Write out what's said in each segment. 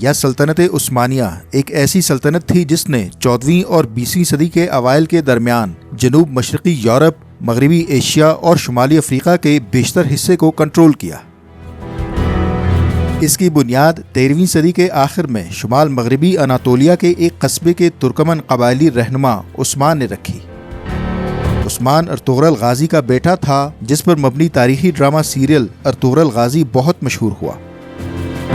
یا سلطنت عثمانیہ ایک ایسی سلطنت تھی جس نے 14ویں اور 20ویں صدی کے اوائل کے درمیان جنوب مشرقی یورپ، مغربی ایشیا اور شمالی افریقہ کے بیشتر حصے کو کنٹرول کیا۔ اس کی بنیاد 13ویں صدی کے آخر میں شمال مغربی اناطولیہ کے ایک قصبے کے ترکمن قبائلی رہنما عثمان نے رکھی۔ عثمان ارطغرل غازی کا بیٹا تھا، جس پر مبنی تاریخی ڈرامہ سیریل ارطغرل غازی بہت مشہور ہوا۔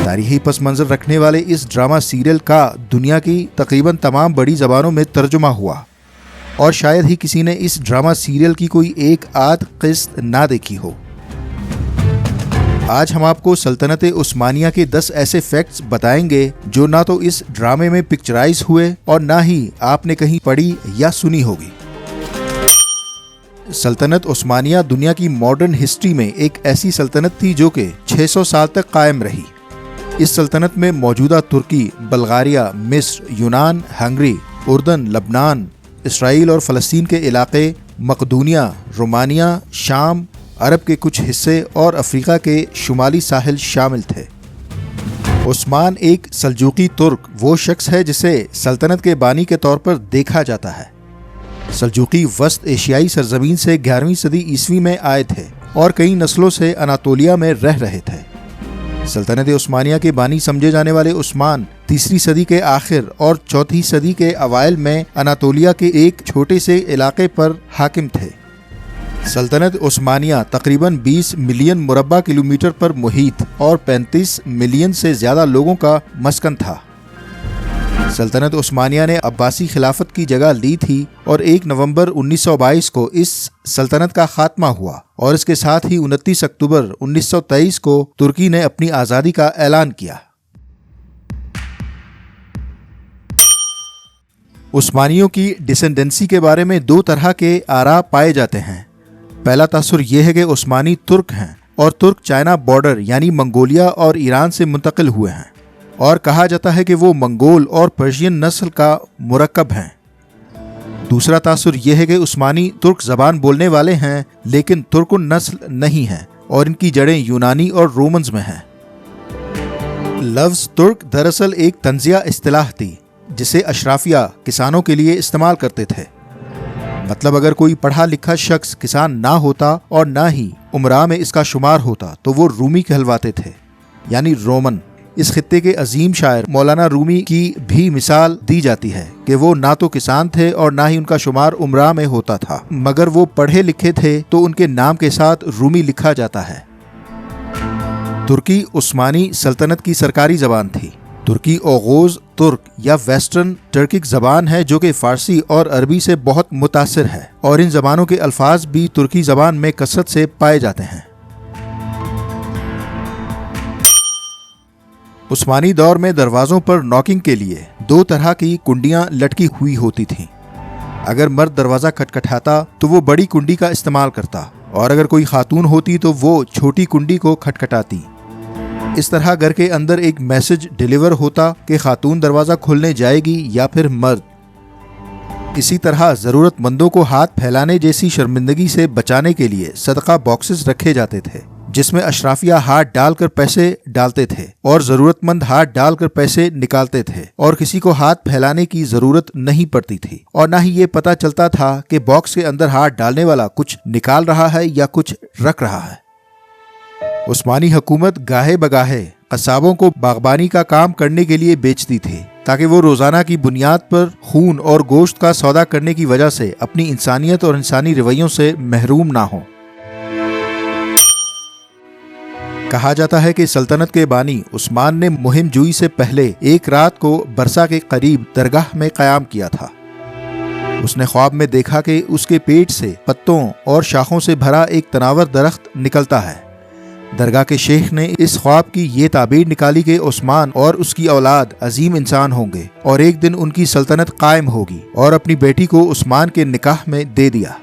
تاریخی پس منظر رکھنے والے اس ڈرامہ سیریل کا دنیا کی تقریباً تمام بڑی زبانوں میں ترجمہ ہوا، اور شاید ہی کسی نے اس ڈرامہ سیریل کی کوئی ایک آدھ قسط نہ دیکھی ہو۔ آج ہم آپ کو سلطنت عثمانیہ کے 10 ایسے فیکٹس بتائیں گے جو نہ تو اس ڈرامے میں پکچرائز ہوئے اور نہ ہی آپ نے کہیں پڑھی یا سنی ہوگی۔ سلطنت عثمانیہ دنیا کی ماڈرن ہسٹری میں ایک ایسی سلطنت تھی جو کہ 600 سال تک قائم رہی۔ اس سلطنت میں موجودہ ترکی، بلغاریہ، مصر، یونان، ہنگری، اردن، لبنان، اسرائیل اور فلسطین کے علاقے، مقدونیہ، رومانیہ، شام، عرب کے کچھ حصے اور افریقہ کے شمالی ساحل شامل تھے۔ عثمان ایک سلجوقی ترک وہ شخص ہے جسے سلطنت کے بانی کے طور پر دیکھا جاتا ہے۔ سلجوقی وسط ایشیائی سرزمین سے 11ویں صدی عیسوی میں آئے تھے اور کئی نسلوں سے اناطولیہ میں رہ رہے تھے۔ سلطنت عثمانیہ کے بانی سمجھے جانے والے عثمان 3 صدی کے آخر اور 4 صدی کے اوائل میں اناطولیہ کے ایک چھوٹے سے علاقے پر حاکم تھے۔ سلطنت عثمانیہ تقریباً 20 ملین مربع کلومیٹر پر محیط اور 35 ملین سے زیادہ لوگوں کا مسکن تھا۔ سلطنت عثمانیہ نے عباسی خلافت کی جگہ لی تھی اور 1 نومبر 1922 کو اس سلطنت کا خاتمہ ہوا، اور اس کے ساتھ ہی 29 اکتوبر 1923 کو ترکی نے اپنی آزادی کا اعلان کیا۔ عثمانیوں کی ڈسینڈنسی کے بارے میں 2 طرح کے آراء پائے جاتے ہیں۔ پہلا تاثر یہ ہے کہ عثمانی ترک ہیں اور ترک چائنا بارڈر یعنی منگولیا اور ایران سے منتقل ہوئے ہیں، اور کہا جاتا ہے کہ وہ منگول اور پرشین نسل کا مرکب ہیں۔ دوسرا تاثر یہ ہے کہ عثمانی ترک زبان بولنے والے ہیں لیکن ترکن نسل نہیں ہیں، اور ان کی جڑیں یونانی اور رومنز میں ہیں۔ لفظ ترک دراصل ایک طنزیہ اصطلاح تھی جسے اشرافیہ کسانوں کے لیے استعمال کرتے تھے۔ مطلب اگر کوئی پڑھا لکھا شخص کسان نہ ہوتا اور نہ ہی امراء میں اس کا شمار ہوتا تو وہ رومی کہلواتے تھے، یعنی رومن۔ اس خطے کے عظیم شاعر مولانا رومی کی بھی مثال دی جاتی ہے کہ وہ نہ تو کسان تھے اور نہ ہی ان کا شمار امراء میں ہوتا تھا، مگر وہ پڑھے لکھے تھے تو ان کے نام کے ساتھ رومی لکھا جاتا ہے۔ ترکی عثمانی سلطنت کی سرکاری زبان تھی۔ ترکی اوغوز ترک یا ویسٹرن ٹرکک زبان ہے جو کہ فارسی اور عربی سے بہت متاثر ہے، اور ان زبانوں کے الفاظ بھی ترکی زبان میں کثرت سے پائے جاتے ہیں۔ عثمانی دور میں دروازوں پر ناکنگ کے لیے 2 طرح کی کنڈیاں لٹکی ہوئی ہوتی تھیں۔ اگر مرد دروازہ کھٹکھٹاتا تو وہ بڑی کنڈی کا استعمال کرتا، اور اگر کوئی خاتون ہوتی تو وہ چھوٹی کنڈی کو کھٹکھٹاتی۔ اس طرح گھر کے اندر ایک میسج ڈیلیور ہوتا کہ خاتون دروازہ کھولنے جائے گی یا پھر مرد۔ اسی طرح ضرورت مندوں کو ہاتھ پھیلانے جیسی شرمندگی سے بچانے کے لیے صدقہ باکسز رکھے جاتے تھے، جس میں اشرافیہ ہاتھ ڈال کر پیسے ڈالتے تھے اور ضرورت مند ہاتھ ڈال کر پیسے نکالتے تھے، اور کسی کو ہاتھ پھیلانے کی ضرورت نہیں پڑتی تھی، اور نہ ہی یہ پتہ چلتا تھا کہ باکس کے اندر ہاتھ ڈالنے والا کچھ نکال رہا ہے یا کچھ رکھ رہا ہے۔ عثمانی حکومت گاہے بگاہے قصابوں کو باغبانی کا کام کرنے کے لیے بیچتی تھی تاکہ وہ روزانہ کی بنیاد پر خون اور گوشت کا سودا کرنے کی وجہ سے اپنی انسانیت اور انسانی رویوں سے محروم نہ ہوں۔ کہا جاتا ہے کہ سلطنت کے بانی عثمان نے مہم جوئی سے پہلے ایک رات کو برسا کے قریب درگاہ میں قیام کیا تھا۔ اس نے خواب میں دیکھا کہ اس کے پیٹ سے پتوں اور شاخوں سے بھرا ایک تناور درخت نکلتا ہے۔ درگاہ کے شیخ نے اس خواب کی یہ تعبیر نکالی کہ عثمان اور اس کی اولاد عظیم انسان ہوں گے اور ایک دن ان کی سلطنت قائم ہوگی، اور اپنی بیٹی کو عثمان کے نکاح میں دے دیا۔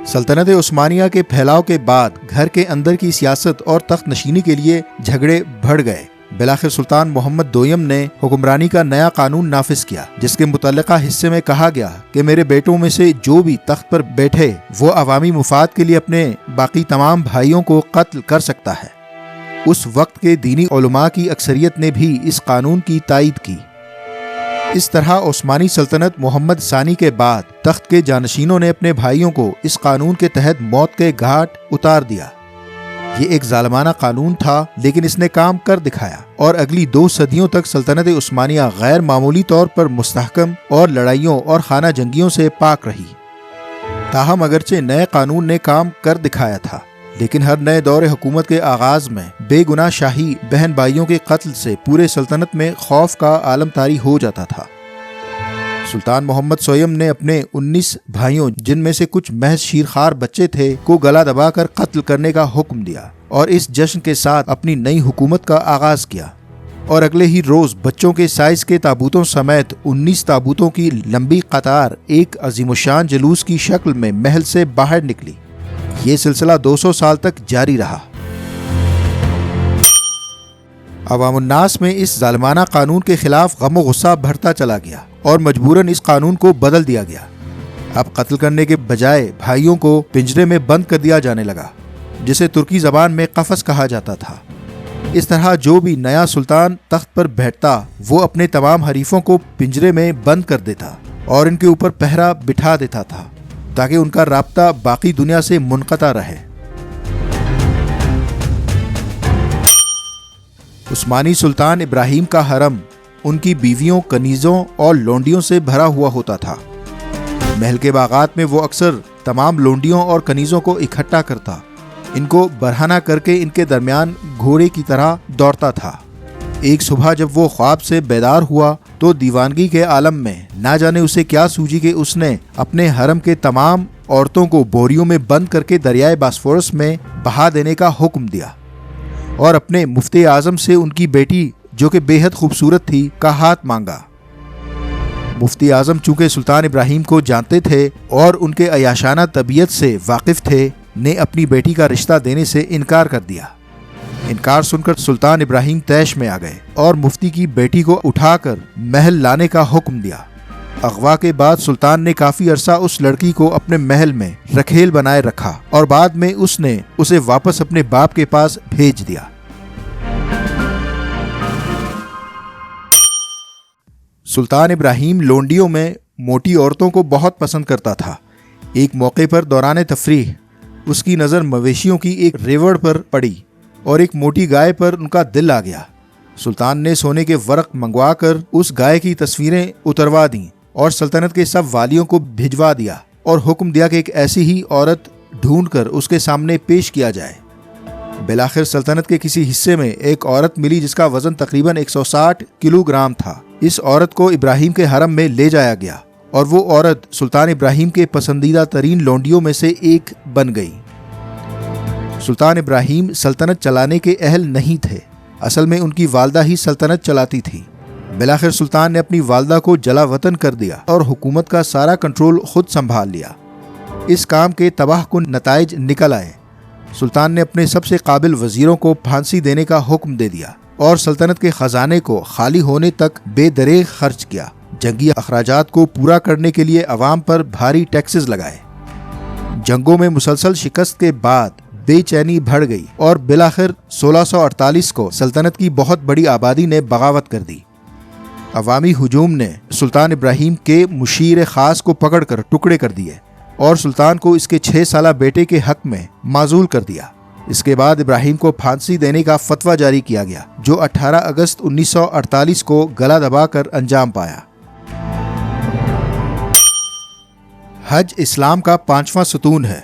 سلطنت عثمانیہ کے پھیلاؤ کے بعد گھر کے اندر کی سیاست اور تخت نشینی کے لیے جھگڑے بڑھ گئے۔ بالآخر سلطان محمد دوئم نے حکمرانی کا نیا قانون نافذ کیا، جس کے متعلقہ حصے میں کہا گیا کہ میرے بیٹوں میں سے جو بھی تخت پر بیٹھے وہ عوامی مفاد کے لیے اپنے باقی تمام بھائیوں کو قتل کر سکتا ہے۔ اس وقت کے دینی علماء کی اکثریت نے بھی اس قانون کی تائید کی۔ اس طرح عثمانی سلطنت محمد ثانی کے بعد تخت کے جانشینوں نے اپنے بھائیوں کو اس قانون کے تحت موت کے گھاٹ اتار دیا۔ یہ ایک ظالمانہ قانون تھا، لیکن اس نے کام کر دکھایا اور اگلی 2 صدیوں تک سلطنت عثمانیہ غیر معمولی طور پر مستحکم اور لڑائیوں اور خانہ جنگیوں سے پاک رہی۔ تاہم اگرچہ نئے قانون نے کام کر دکھایا تھا، لیکن ہر نئے دور حکومت کے آغاز میں بے گناہ شاہی بہن بھائیوں کے قتل سے پورے سلطنت میں خوف کا عالم طاری ہو جاتا تھا۔ سلطان محمد سوئم نے اپنے 19 بھائیوں، جن میں سے کچھ محض شیرخوار بچے تھے، کو گلا دبا کر قتل کرنے کا حکم دیا اور اس جشن کے ساتھ اپنی نئی حکومت کا آغاز کیا، اور اگلے ہی روز بچوں کے سائز کے تابوتوں سمیت 19 تابوتوں کی لمبی قطار ایک عظیم الشان جلوس کی شکل میں محل سے باہر نکلی۔ یہ سلسلہ 200 سال تک جاری رہا۔ عوام الناس میں اس ظالمانہ قانون کے خلاف غم و غصہ بڑھتا چلا گیا اور مجبوراً اس قانون کو بدل دیا گیا۔ اب قتل کرنے کے بجائے بھائیوں کو پنجرے میں بند کر دیا جانے لگا، جسے ترکی زبان میں قفس کہا جاتا تھا۔ اس طرح جو بھی نیا سلطان تخت پر بیٹھتا وہ اپنے تمام حریفوں کو پنجرے میں بند کر دیتا اور ان کے اوپر پہرا بٹھا دیتا تھا تاکہ ان کا رابطہ باقی دنیا سے منقطع رہے۔ عثمانی سلطان ابراہیم کا حرم ان کی بیویوں، کنیزوں اور لونڈیوں سے بھرا ہوا ہوتا تھا۔ محل کے باغات میں وہ اکثر تمام لونڈیوں اور کنیزوں کو اکٹھا کرتا، ان کو برہنہ کر کے ان کے درمیان گھوڑے کی طرح دوڑتا تھا۔ ایک صبح جب وہ خواب سے بیدار ہوا تو دیوانگی کے عالم میں نہ جانے اسے کیا سوجی کہ اس نے اپنے حرم کے تمام عورتوں کو بوریوں میں بند کر کے دریائے باسفورس میں بہا دینے کا حکم دیا اور اپنے مفتی اعظم سے ان کی بیٹی، جو کہ بے حد خوبصورت تھی، کا ہاتھ مانگا۔ مفتی اعظم چونکہ سلطان ابراہیم کو جانتے تھے اور ان کے عیاشانہ طبیعت سے واقف تھے، نے اپنی بیٹی کا رشتہ دینے سے انکار کر دیا۔ انکار سن کر سلطان ابراہیم طیش میں آ گئے اور مفتی کی بیٹی کو اٹھا کر محل لانے کا حکم دیا۔ اغوا کے بعد سلطان نے کافی عرصہ اس لڑکی کو اپنے محل میں رکھیل بنائے رکھا اور بعد میں اس نے اسے واپس اپنے باپ کے پاس بھیج دیا۔ سلطان ابراہیم لونڈیوں میں موٹی عورتوں کو بہت پسند کرتا تھا۔ ایک موقع پر دوران تفریح اس کی نظر مویشیوں کی ایک ریوڑ پر پڑی اور ایک موٹی گائے پر ان کا دل آ گیا۔ سلطان نے سونے کے ورق منگوا کر اس گائے کی تصویریں اتروا دیں اور سلطنت کے سب والیوں کو بھجوا دیا اور حکم دیا کہ ایک ایسی ہی عورت ڈھونڈ کر اس کے سامنے پیش کیا جائے۔ بالآخر سلطنت کے کسی حصے میں ایک عورت ملی جس کا وزن تقریباً 160 کلو گرام تھا۔ اس عورت کو ابراہیم کے حرم میں لے جایا گیا اور وہ عورت سلطان ابراہیم کے پسندیدہ ترین لونڈیوں میں سے ایک بن گئی۔ سلطان ابراہیم سلطنت چلانے کے اہل نہیں تھے، اصل میں ان کی والدہ ہی سلطنت چلاتی تھی۔ بالآخر سلطان نے اپنی والدہ کو جلا وطن کر دیا اور حکومت کا سارا کنٹرول خود سنبھال لیا۔ اس کام کے تباہ کن نتائج نکل آئے۔ سلطان نے اپنے سب سے قابل وزیروں کو پھانسی دینے کا حکم دے دیا اور سلطنت کے خزانے کو خالی ہونے تک بے دریغ خرچ کیا۔ جنگی اخراجات کو پورا کرنے کے لیے عوام پر بھاری ٹیکسز لگائے۔ جنگوں میں مسلسل شکست کے بعد بے چینی بڑھ گئی اور بالآخر 1648 کو سلطنت کی بہت بڑی آبادی نے بغاوت کر دی۔ عوامی ہجوم نے سلطان ابراہیم کے مشیر خاص کو پکڑ کر ٹکڑے کر دیے اور سلطان کو اس کے 6 سالہ بیٹے کے حق میں معزول کر دیا۔ اس کے بعد ابراہیم کو پھانسی دینے کا فتویٰ جاری کیا گیا، جو 18 اگست 1948 کو گلا دبا کر انجام پایا۔ حج اسلام کا 5واں ستون ہے۔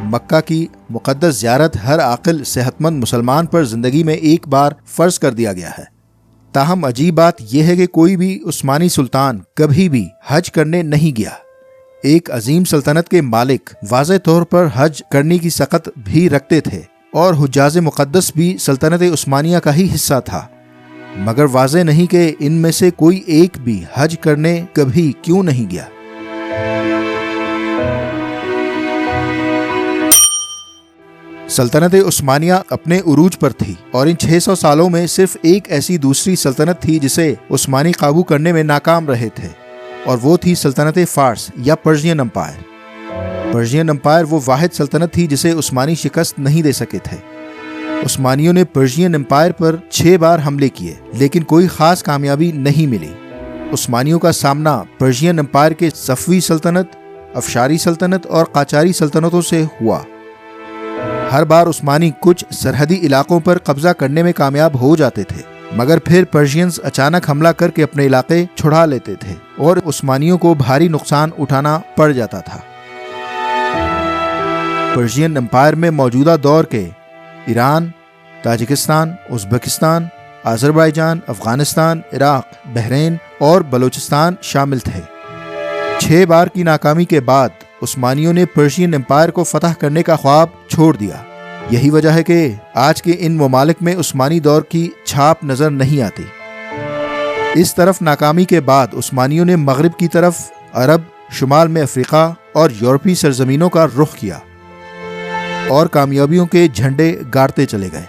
مکہ کی مقدس زیارت ہر عاقل صحت مند مسلمان پر زندگی میں ایک بار فرض کر دیا گیا ہے۔ تاہم عجیب بات یہ ہے کہ کوئی بھی عثمانی سلطان کبھی بھی حج کرنے نہیں گیا۔ ایک عظیم سلطنت کے مالک واضح طور پر حج کرنے کی سخت بھی رکھتے تھے اور حجاز مقدس بھی سلطنت عثمانیہ کا ہی حصہ تھا، مگر واضح نہیں کہ ان میں سے کوئی ایک بھی حج کرنے کبھی کیوں نہیں گیا۔ سلطنت عثمانیہ اپنے عروج پر تھی اور ان 600 سالوں میں صرف ایک ایسی دوسری سلطنت تھی جسے عثمانی قابو کرنے میں ناکام رہے تھے، اور وہ تھی سلطنت فارس یا پرشین امپائر۔ پرشین امپائر وہ واحد سلطنت تھی جسے عثمانی شکست نہیں دے سکے تھے۔ عثمانیوں نے پرشین امپائر پر 6 بار حملے کیے لیکن کوئی خاص کامیابی نہیں ملی۔ عثمانیوں کا سامنا پرشین امپائر کے صفوی سلطنت، افشاری سلطنت اور قاجاری سلطنتوں سے ہوا۔ ہر بار عثمانی کچھ سرحدی علاقوں پر قبضہ کرنے میں کامیاب ہو جاتے تھے، مگر پھر پرشینز اچانک حملہ کر کے اپنے علاقے چھڑا لیتے تھے اور عثمانیوں کو بھاری نقصان اٹھانا پڑ جاتا تھا۔ پرشین امپائر میں موجودہ دور کے ایران، تاجکستان، ازبکستان، آذربائیجان، افغانستان، عراق، بحرین اور بلوچستان شامل تھے۔ 6 بار کی ناکامی کے بعد عثمانیوں نے پرشین امپائر کو فتح کرنے کا خواب چھوڑ دیا۔ یہی وجہ ہے کہ آج کے ان ممالک میں عثمانی دور کی چھاپ نظر نہیں آتی۔ اس طرف ناکامی کے بعد عثمانیوں نے مغرب کی طرف عرب، شمال میں افریقہ اور یورپی سرزمینوں کا رخ کیا اور کامیابیوں کے جھنڈے گاڑتے چلے گئے۔